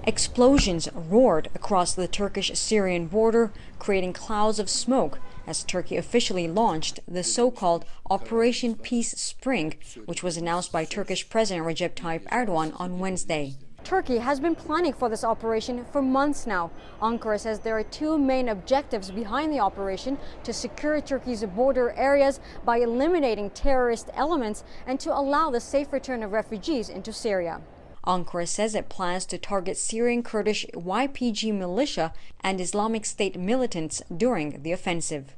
Explosions roared across the Turkish-Syrian border, creating clouds of smoke as Turkey officially launched the so-called Operation Peace Spring, which was announced by Turkish President Recep Tayyip Erdogan on Wednesday. Turkey has been planning for this operation for months now. Ankara says there are two main objectives behind the operation: to secure Turkey's border areas by eliminating terrorist elements and to allow the safe return of refugees into Syria. Ankara says it plans to target Syrian Kurdish YPG militia and Islamic State militants during the offensive.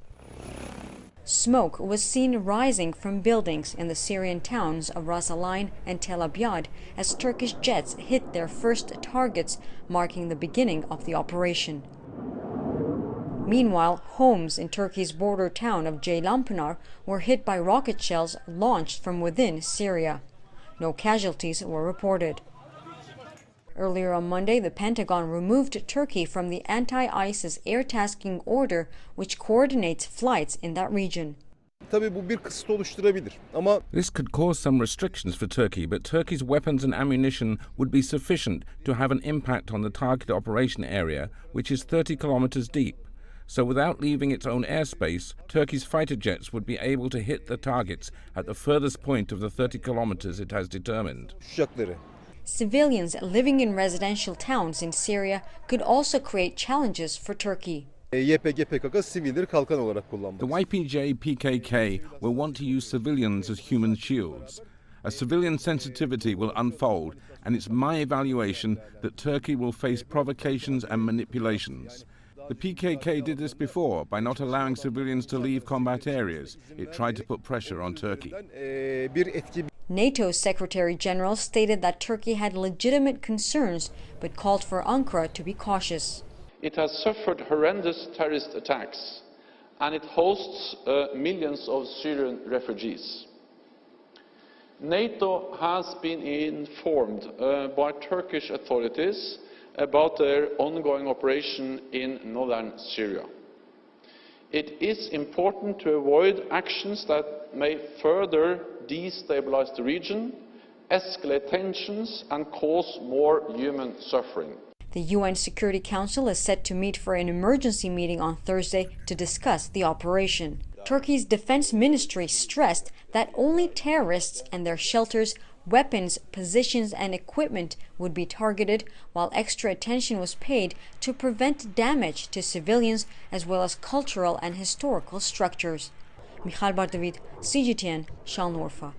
Smoke was seen rising from buildings in the Syrian towns of Ras-Al-ain and Tel Abyad as Turkish jets hit their first targets, marking the beginning of the operation. Meanwhile, homes in Turkey's border town of Ceylanpinar were hit by rocket shells launched from within Syria. No casualties were reported. Earlier on Monday, the Pentagon removed Turkey from the anti-ISIS air tasking order, which coordinates flights in that region. This could cause some restrictions for Turkey, but Turkey's weapons and ammunition would be sufficient to have an impact on the target operation area, which is 30 kilometers deep. So without leaving its own airspace, Turkey's fighter jets would be able to hit the targets at the furthest point of the 30 kilometers it has determined. Civilians living in residential towns in Syria could also create challenges for Turkey. The YPG PKK will want to use civilians as human shields. A civilian sensitivity will unfold, and it's my evaluation that Turkey will face provocations and manipulations. The PKK did this before by not allowing civilians to leave combat areas. It tried to put pressure on Turkey. NATO's Secretary General stated that Turkey had legitimate concerns, but called for Ankara to be cautious. It has suffered horrendous terrorist attacks, and it hosts millions of Syrian refugees. NATO has been informed by Turkish authorities about their ongoing operation in northern Syria. It is important to avoid actions that may further destabilize the region, escalate tensions, and cause more human suffering. The UN Security Council is set to meet for an emergency meeting on Thursday to discuss the operation. Turkey's defense ministry stressed that only terrorists and their shelters, weapons, positions, and equipment would be targeted, while extra attention was paid to prevent damage to civilians as well as cultural and historical structures. Michal Bardavid, CGTN, Şanlıurfa.